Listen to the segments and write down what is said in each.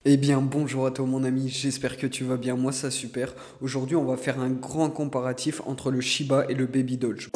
Eh bien bonjour à toi mon ami, j'espère que tu vas bien, moi ça super. Aujourd'hui on va faire un grand comparatif entre le Shiba et le Baby Doge.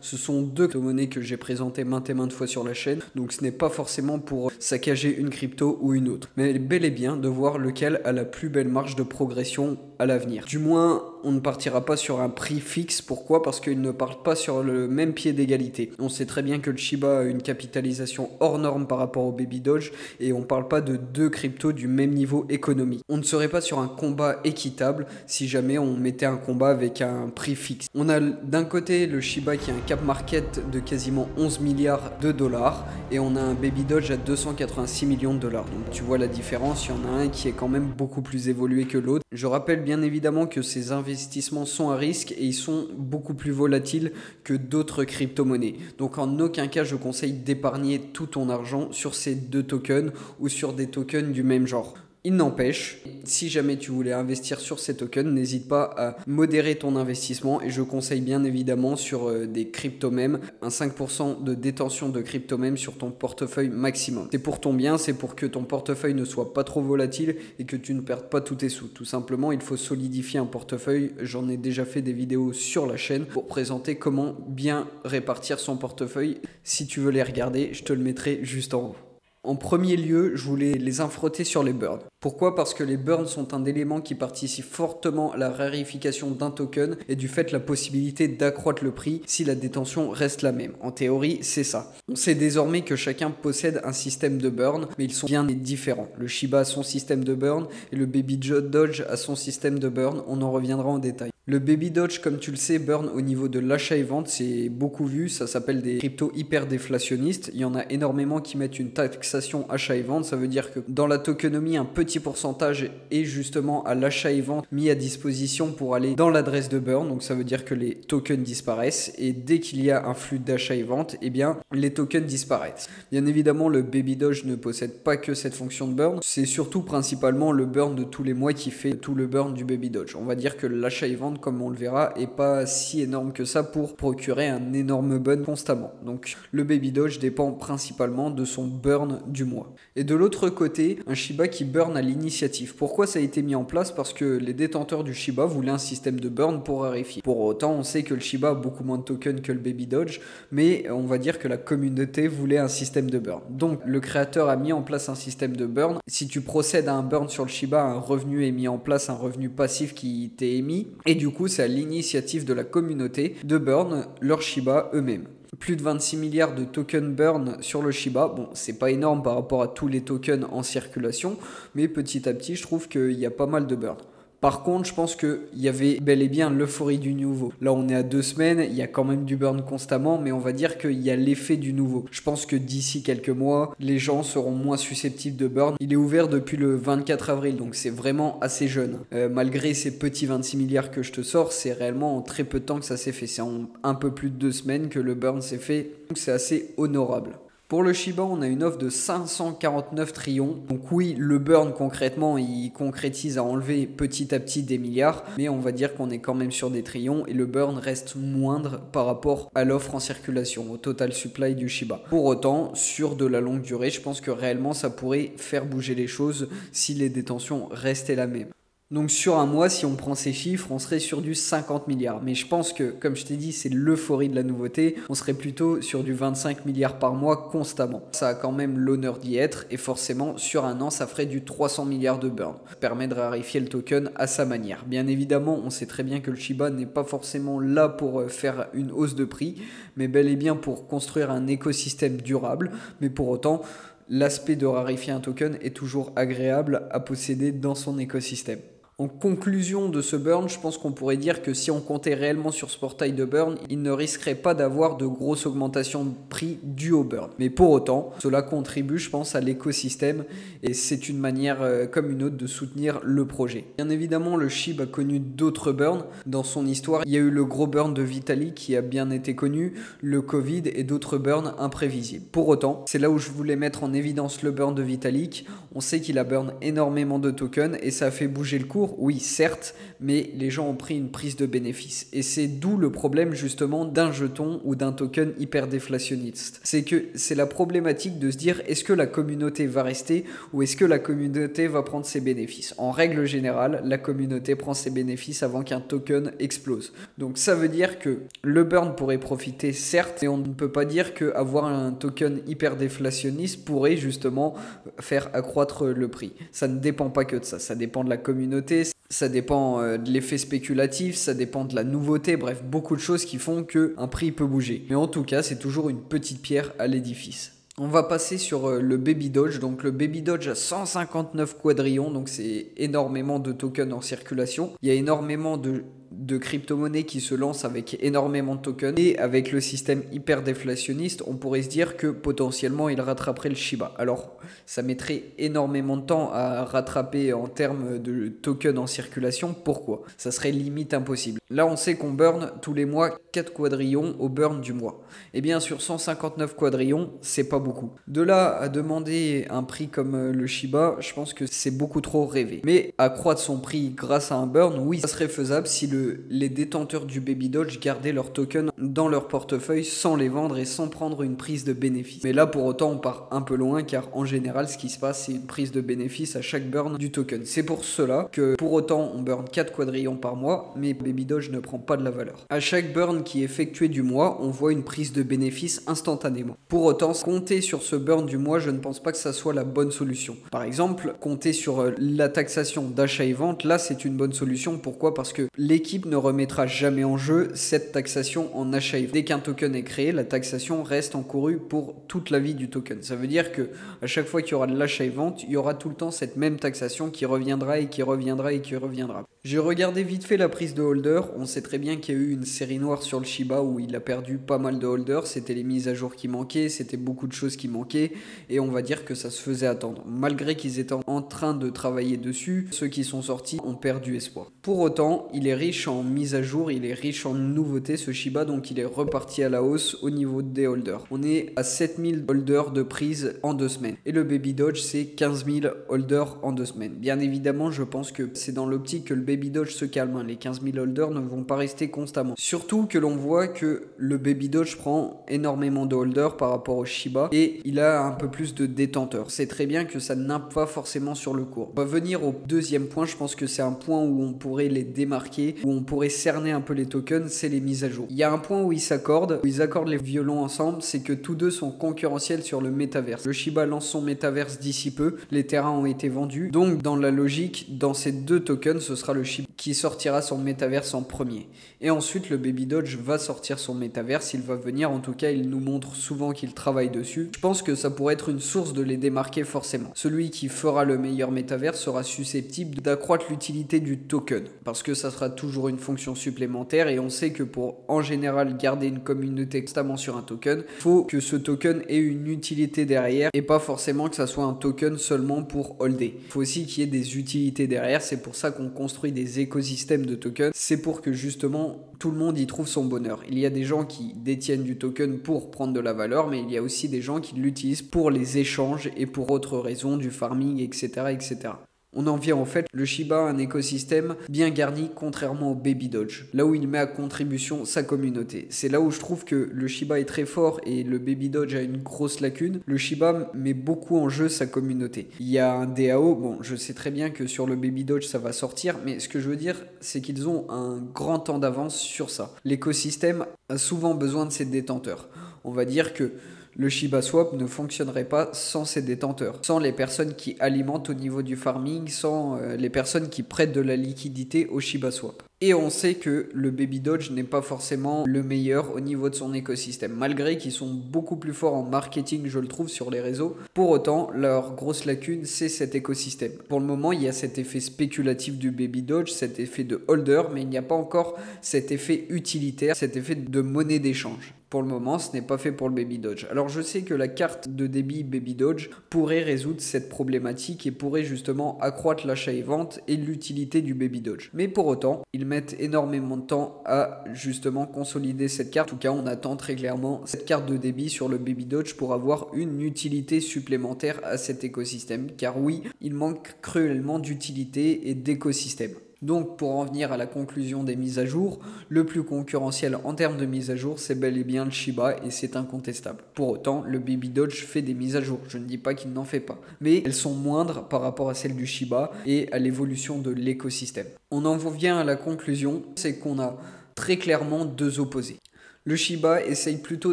Ce sont deux crypto-monnaies que j'ai présentées maintes et maintes fois sur la chaîne, donc ce n'est pas forcément pour saccager une crypto ou une autre, mais bel et bien de voir lequel a la plus belle marge de progression à l'avenir. Du moins, on ne partira pas sur un prix fixe. Pourquoi? Parce qu'ils ne partent pas sur le même pied d'égalité. On sait très bien que le Shiba a une capitalisation hors norme par rapport au Baby Doge et on ne parle pas de deux cryptos du même niveau économique. On ne serait pas sur un combat équitable si jamais on mettait un combat avec un prix fixe. On a d'un côté le Shiba qui a un cap market de quasiment 11 milliards de dollars et on a un Baby Doge à 286 millions de dollars. Donc tu vois la différence, il y en a un qui est quand même beaucoup plus évolué que l'autre. Je rappelle bien évidemment que ces investissements sont à risque et ils sont beaucoup plus volatiles que d'autres crypto-monnaies. Donc en aucun cas je conseille d'épargner tout ton argent sur ces deux tokens ou sur des tokens du même genre. Il n'empêche, si jamais tu voulais investir sur ces tokens, n'hésite pas à modérer ton investissement et je conseille bien évidemment sur des crypto-mèmes, un 5% de détention de crypto-mèmes sur ton portefeuille maximum. C'est pour ton bien, c'est pour que ton portefeuille ne soit pas trop volatile et que tu ne perdes pas tous tes sous. Tout simplement, il faut solidifier un portefeuille. J'en ai déjà fait des vidéos sur la chaîne pour présenter comment bien répartir son portefeuille. Si tu veux les regarder, je te le mettrai juste en haut. En premier lieu, je voulais les infroter sur les burns. Pourquoi? Parce que les burns sont un élément qui participe fortement à la rarification d'un token et du fait la possibilité d'accroître le prix si la détention reste la même. En théorie, c'est ça. On sait désormais que chacun possède un système de burn, mais ils sont bien différents. Le Shiba a son système de burn et le Baby Doge a son système de burn. On en reviendra en détail. Le Baby Doge, comme tu le sais, burn au niveau de l'achat et vente, c'est beaucoup vu, ça s'appelle des cryptos hyper déflationnistes. Il y en a énormément qui mettent une taxation achat et vente, ça veut dire que dans la tokenomie, un petit pourcentage est justement à l'achat et vente mis à disposition pour aller dans l'adresse de burn, donc ça veut dire que les tokens disparaissent et dès qu'il y a un flux d'achat et vente, eh bien les tokens disparaissent. Bien évidemment, le Baby Doge ne possède pas que cette fonction de burn, c'est surtout principalement le burn de tous les mois qui fait tout le burn du Baby Doge. On va dire que l'achat et vente, comme on le verra, est pas si énorme que ça pour procurer un énorme burn constamment. Donc le Baby Doge dépend principalement de son burn du mois. Et de l'autre côté, un Shiba qui burn à l'initiative. Pourquoi ça a été mis en place? Parce que les détenteurs du Shiba voulaient un système de burn pour rarifier. Pour autant, on sait que le Shiba a beaucoup moins de tokens que le Baby Doge, mais on va dire que la communauté voulait un système de burn. Donc le créateur a mis en place un système de burn. Si tu procèdes à un burn sur le Shiba, un revenu est mis en place, un revenu passif qui t'est émis, et du coup c'est à l'initiative de la communauté de burn leur Shiba eux-mêmes. Plus de 26 milliards de tokens burn sur le Shiba. Bon, c'est pas énorme par rapport à tous les tokens en circulation, mais petit à petit, je trouve qu'il y a pas mal de burn. Par contre, je pense qu'il y avait bel et bien l'euphorie du nouveau. Là, on est à 2 semaines, il y a quand même du burn constamment, mais on va dire qu'il y a l'effet du nouveau. Je pense que d'ici quelques mois, les gens seront moins susceptibles de burn. Il est ouvert depuis le 24 avril, donc c'est vraiment assez jeune. Malgré ces petits 26 milliards que je te sors, c'est réellement en très peu de temps que ça s'est fait. C'est en un peu plus de 2 semaines que le burn s'est fait, donc c'est assez honorable. Pour le Shiba, on a une offre de 549 trillions. Donc oui, le burn concrètement, il concrétise à enlever petit à petit des milliards. Mais on va dire qu'on est quand même sur des trillions et le burn reste moindre par rapport à l'offre en circulation, au total supply du Shiba. Pour autant, sur de la longue durée, je pense que réellement ça pourrait faire bouger les choses si les détentions restaient la même. Donc sur un mois, si on prend ces chiffres, on serait sur du 50 milliards. Mais je pense que, comme je t'ai dit, c'est l'euphorie de la nouveauté. On serait plutôt sur du 25 milliards par mois constamment. Ça a quand même l'honneur d'y être. Et forcément, sur un an, ça ferait du 300 milliards de burn. Ça permet de rarifier le token à sa manière. Bien évidemment, on sait très bien que le Shiba n'est pas forcément là pour faire une hausse de prix, mais bel et bien pour construire un écosystème durable. Mais pour autant, l'aspect de rarifier un token est toujours agréable à posséder dans son écosystème. En conclusion de ce burn, je pense qu'on pourrait dire que si on comptait réellement sur ce portail de burn, il ne risquerait pas d'avoir de grosses augmentations de prix dues au burn. Mais pour autant, cela contribue, je pense, à l'écosystème et c'est une manière comme une autre de soutenir le projet. Bien évidemment, le SHIB a connu d'autres burns dans son histoire. Il y a eu le gros burn de Vitalik qui a bien été connu, le Covid et d'autres burns imprévisibles. Pour autant, c'est là où je voulais mettre en évidence le burn de Vitalik. On sait qu'il a burn énormément de tokens et ça a fait bouger le cours. court, oui, certes, mais les gens ont pris une prise de bénéfice. Et c'est d'où le problème justement d'un jeton ou d'un token hyper déflationniste. C'est que c'est la problématique de se dire est-ce que la communauté va rester ou est-ce que la communauté va prendre ses bénéfices. En règle générale, la communauté prend ses bénéfices avant qu'un token explose. Donc ça veut dire que le burn pourrait profiter certes, mais on ne peut pas dire qu'avoir un token hyper déflationniste pourrait justement faire accroître le prix. Ça ne dépend pas que de ça, ça dépend de la communauté, ça dépend de l'effet spéculatif, ça dépend de la nouveauté, bref, beaucoup de choses qui font qu'un prix peut bouger. Mais en tout cas, c'est toujours une petite pierre à l'édifice. On va passer sur le Baby Doge. Donc le Baby Doge a 159 quadrillons, donc c'est énormément de tokens en circulation. Il y a énormément de crypto-monnaies qui se lancent avec énormément de tokens. Et avec le système hyper déflationniste, on pourrait se dire que potentiellement il rattraperait le Shiba. Alors ça mettrait énormément de temps à rattraper en termes de tokens en circulation. Pourquoi? Ça serait limite impossible. Là on sait qu'on burn tous les mois 4 quadrillons au burn du mois. Et bien sur 159 quadrillons, c'est pas beaucoup. De là à demander un prix comme le Shiba, je pense que c'est beaucoup trop rêvé. Mais accroître son prix grâce à un burn, oui, ça serait faisable si les détenteurs du Baby Doge gardaient leurs tokens dans leur portefeuille sans les vendre et sans prendre une prise de bénéfice. Mais là pour autant on part un peu loin car en général ce qui se passe c'est une prise de bénéfice à chaque burn du token. C'est pour cela que pour autant on burn 4 quadrillons par mois mais Baby Doge ne prend pas de la valeur. À chaque burn qui est effectué du mois on voit une prise de bénéfice instantanément. Pour autant compter sur ce burn du mois je ne pense pas que ça soit la bonne solution. Par exemple compter sur la taxation d'achat et vente, là c'est une bonne solution. Pourquoi? Parce que l'équipe ne remettra jamais en jeu cette taxation en achat et vente. Dès qu'un token est créé, la taxation reste encourue pour toute la vie du token. Ça veut dire que à chaque fois qu'il y aura de l'achat et vente, il y aura tout le temps cette même taxation qui reviendra et qui reviendra et qui reviendra. J'ai regardé vite fait la prise de holder. On sait très bien qu'il y a eu une série noire sur le Shiba où il a perdu pas mal de holders. C'était les mises à jour qui manquaient, c'était beaucoup de choses qui manquaient et on va dire que ça se faisait attendre. Malgré qu'ils étaient en train de travailler dessus, ceux qui sont sortis ont perdu espoir. Pour autant, il est riche en mise à jour, il est riche en nouveautés ce Shiba, donc il est reparti à la hausse au niveau des holders. On est à 7000 holders de prise en 2 semaines. Et le Baby Doge, c'est 15 000 holders en 2 semaines. Bien évidemment, je pense que c'est dans l'optique que le Baby Doge se calme. Les 15 000 holders ne vont pas rester constamment. Surtout que l'on voit que le Baby Doge prend énormément de holders par rapport au Shiba et il a un peu plus de détenteurs. C'est très bien que ça n'impe pas forcément sur le cours. On va venir au deuxième point, je pense que c'est un point où on pourrait les démarquer, où on pourrait cerner un peu les tokens, c'est les mises à jour. Il y a un point où ils s'accordent, les violons ensemble, c'est que tous deux sont concurrentiels sur le métaverse. Le Shiba lance son métaverse d'ici peu, les terrains ont été vendus, donc dans la logique, dans ces deux tokens, ce sera le Shiba qui sortira son métaverse en premier. Et ensuite, le Baby Doge va sortir son métaverse, il va venir, en tout cas, il nous montre souvent qu'il travaille dessus. Je pense que ça pourrait être une source de les démarquer forcément. Celui qui fera le meilleur métaverse sera susceptible d'accroître l'utilité du token, parce que ça sera toujours une fonction supplémentaire et on sait que pour en général garder une communauté constamment sur un token, il faut que ce token ait une utilité derrière et pas forcément que ça soit un token seulement pour holder. Il faut aussi qu'il y ait des utilités derrière, c'est pour ça qu'on construit des écosystèmes de tokens, c'est pour que justement tout le monde y trouve son bonheur. Il y a des gens qui détiennent du token pour prendre de la valeur, mais il y a aussi des gens qui l'utilisent pour les échanges et pour autres raisons, du farming, etc. etc. On en vient en fait, le Shiba a un écosystème bien garni contrairement au Baby Doge, là où il met à contribution sa communauté. C'est là où je trouve que le Shiba est très fort et le Baby Doge a une grosse lacune. Le Shiba met beaucoup en jeu sa communauté. Il y a un DAO, bon je sais très bien que sur le Baby Doge ça va sortir, mais ce que je veux dire c'est qu'ils ont un grand temps d'avance sur ça. L'écosystème a souvent besoin de ses détenteurs. On va dire que le Shiba Swap ne fonctionnerait pas sans ses détenteurs, sans les personnes qui alimentent au niveau du farming, sans les personnes qui prêtent de la liquidité au Shiba Swap. Et on sait que le Baby Doge n'est pas forcément le meilleur au niveau de son écosystème, malgré qu'ils sont beaucoup plus forts en marketing, je le trouve, sur les réseaux. Pour autant, leur grosse lacune, c'est cet écosystème. Pour le moment, il y a cet effet spéculatif du Baby Doge, cet effet de holder, mais il n'y a pas encore cet effet utilitaire, cet effet de monnaie d'échange. Pour le moment, ce n'est pas fait pour le Baby Doge. Alors je sais que la carte de débit Baby Doge pourrait résoudre cette problématique et pourrait justement accroître l'achat et vente et l'utilité du Baby Doge. Mais pour autant, ils mettent énormément de temps à justement consolider cette carte. En tout cas, on attend très clairement cette carte de débit sur le Baby Doge pour avoir une utilité supplémentaire à cet écosystème. Car oui, il manque cruellement d'utilité et d'écosystème. Donc pour en venir à la conclusion des mises à jour, le plus concurrentiel en termes de mise à jour, c'est bel et bien le Shiba et c'est incontestable. Pour autant, le Baby Doge fait des mises à jour, je ne dis pas qu'il n'en fait pas, mais elles sont moindres par rapport à celles du Shiba et à l'évolution de l'écosystème. On en vient à la conclusion, c'est qu'on a très clairement deux opposés. Le Shiba essaye plutôt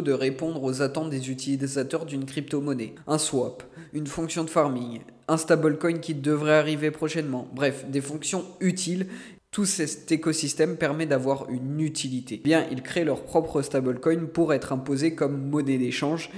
de répondre aux attentes des utilisateurs d'une crypto-monnaie, un swap, une fonction de farming, un stablecoin qui devrait arriver prochainement, bref, des fonctions utiles. Tout cet écosystème permet d'avoir une utilité. Bien, ils créent leur propre stablecoin pour être imposé comme monnaie d'échange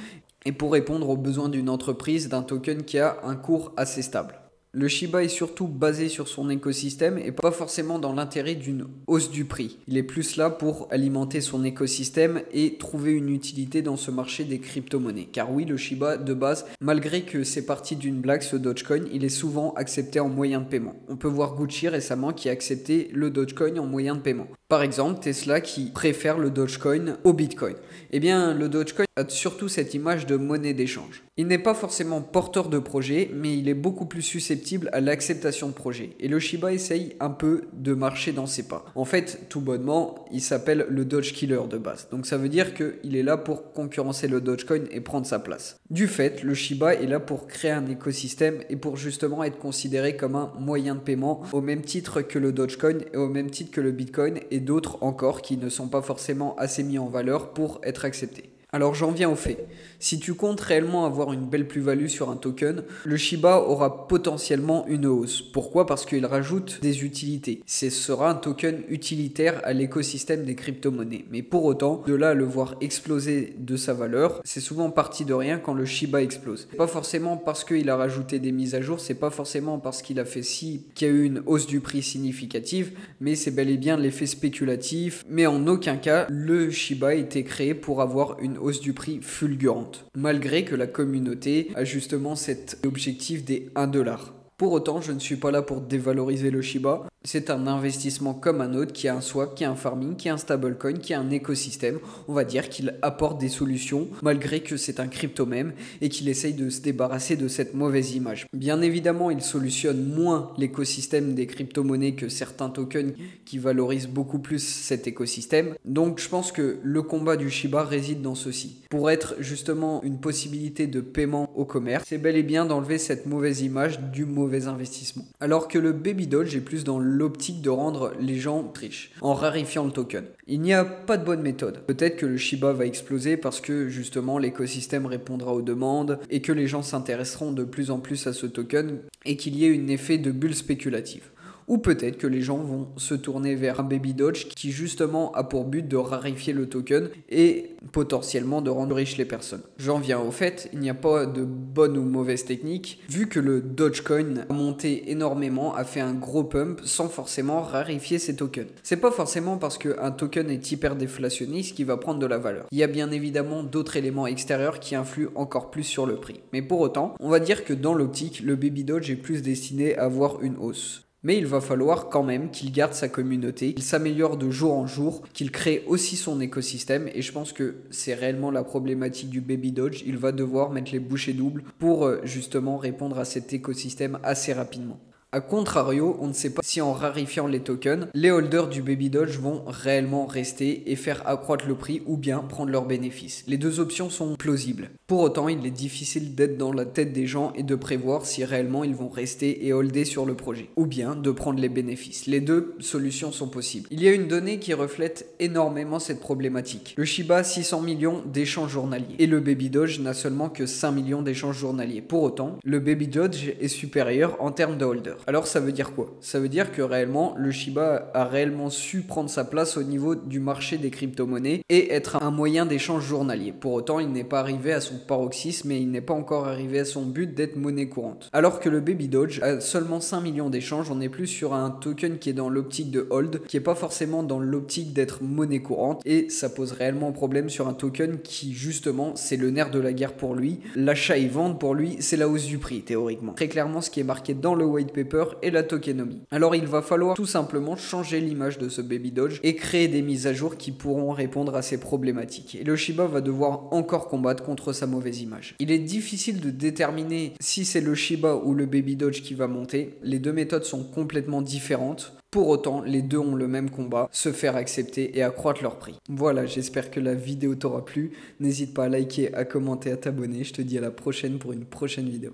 et pour répondre aux besoins d'une entreprise d'un token qui a un cours assez stable. Le Shiba est surtout basé sur son écosystème et pas forcément dans l'intérêt d'une hausse du prix. Il est plus là pour alimenter son écosystème et trouver une utilité dans ce marché des crypto-monnaies. Car oui, le Shiba de base, malgré que c'est parti d'une blague ce Dogecoin, il est souvent accepté en moyen de paiement. On peut voir Gucci récemment qui a accepté le Dogecoin en moyen de paiement. Par exemple, Tesla qui préfère le Dogecoin au Bitcoin. Eh bien, le Dogecoin a surtout cette image de monnaie d'échange. Il n'est pas forcément porteur de projet, mais il est beaucoup plus susceptible à l'acceptation de projet. Et le Shiba essaye un peu de marcher dans ses pas. En fait, tout bonnement, il s'appelle le Doge Killer de base. Donc ça veut dire qu'il est là pour concurrencer le Dogecoin et prendre sa place. Du fait, le Shiba est là pour créer un écosystème et pour justement être considéré comme un moyen de paiement au même titre que le Dogecoin et au même titre que le Bitcoin et d'autres encore qui ne sont pas forcément assez mis en valeur pour être acceptés. Alors j'en viens au fait. Si tu comptes réellement avoir une belle plus-value sur un token, le Shiba aura potentiellement une hausse. Pourquoi? Parce qu'il rajoute des utilités. Ce sera un token utilitaire à l'écosystème des crypto-monnaies. Mais pour autant, de là à le voir exploser de sa valeur, c'est souvent parti de rien quand le Shiba explose. Pas forcément parce qu'il a rajouté des mises à jour, c'est pas forcément parce qu'il a fait qu'il y a eu une hausse du prix significative, mais c'est bel et bien l'effet spéculatif. Mais en aucun cas, le Shiba a été créé pour avoir une hausse du prix fulgurante, malgré que la communauté a justement cet objectif des 1$. Pour autant, je ne suis pas là pour dévaloriser le Shiba. C'est un investissement comme un autre qui a un swap, qui a un farming, qui a un stablecoin, qui a un écosystème. On va dire qu'il apporte des solutions malgré que c'est un crypto même et qu'il essaye de se débarrasser de cette mauvaise image. Bien évidemment, il solutionne moins l'écosystème des crypto-monnaies que certains tokens qui valorisent beaucoup plus cet écosystème. Donc je pense que le combat du Shiba réside dans ceci. Pour être justement une possibilité de paiement au commerce, c'est bel et bien d'enlever cette mauvaise image du mauvais investissement. Alors que le Baby Doge est plus dans l'optique de rendre les gens riches en rarifiant le token. Il n'y a pas de bonne méthode. Peut-être que le Shiba va exploser parce que justement l'écosystème répondra aux demandes et que les gens s'intéresseront de plus en plus à ce token et qu'il y ait un effet de bulle spéculative. Ou peut-être que les gens vont se tourner vers un Baby Doge qui justement a pour but de rarifier le token et potentiellement de rendre riches les personnes. J'en viens au fait, il n'y a pas de bonne ou mauvaise technique, vu que le Dogecoin a monté énormément, a fait un gros pump sans forcément rarifier ses tokens. C'est pas forcément parce qu'un token est hyper déflationniste qu'il va prendre de la valeur. Il y a bien évidemment d'autres éléments extérieurs qui influent encore plus sur le prix. Mais pour autant, on va dire que dans l'optique, le Baby Doge est plus destiné à avoir une hausse. Mais il va falloir quand même qu'il garde sa communauté, qu'il s'améliore de jour en jour, qu'il crée aussi son écosystème. Et je pense que c'est réellement la problématique du Baby Doge. Il va devoir mettre les bouchées doubles pour justement répondre à cet écosystème assez rapidement. A contrario, on ne sait pas si en rarifiant les tokens, les holders du Baby Doge vont réellement rester et faire accroître le prix ou bien prendre leurs bénéfices. Les deux options sont plausibles. Pour autant, il est difficile d'être dans la tête des gens et de prévoir si réellement ils vont rester et holder sur le projet, ou bien de prendre les bénéfices. Les deux solutions sont possibles. Il y a une donnée qui reflète énormément cette problématique. Le Shiba a 600 millions d'échanges journaliers et le Baby Doge n'a seulement que 5 millions d'échanges journaliers. Pour autant, le Baby Doge est supérieur en termes de holders. Alors ça veut dire quoi? Ça veut dire que réellement, le Shiba a réellement su prendre sa place au niveau du marché des crypto-monnaies et être un moyen d'échange journalier. Pour autant, il n'est pas arrivé à son paroxysme et il n'est pas encore arrivé à son but d'être monnaie courante. Alors que le Baby Doge a seulement 5 millions d'échanges, on est plus sur un token qui est dans l'optique de hold, qui est pas forcément dans l'optique d'être monnaie courante, et ça pose réellement problème sur un token qui justement c'est le nerf de la guerre pour lui. L'achat et vente pour lui c'est la hausse du prix théoriquement. Très clairement ce qui est marqué dans le white paper est la tokenomie. Alors il va falloir tout simplement changer l'image de ce Baby Doge et créer des mises à jour qui pourront répondre à ces problématiques. Et le Shiba va devoir encore combattre contre sa mauvaise image. Il est difficile de déterminer si c'est le Shiba ou le Baby Doge qui va monter. Les deux méthodes sont complètement différentes. Pour autant, les deux ont le même combat, se faire accepter et accroître leur prix. Voilà, j'espère que la vidéo t'aura plu. N'hésite pas à liker, à commenter, à t'abonner. Je te dis à la prochaine pour une prochaine vidéo.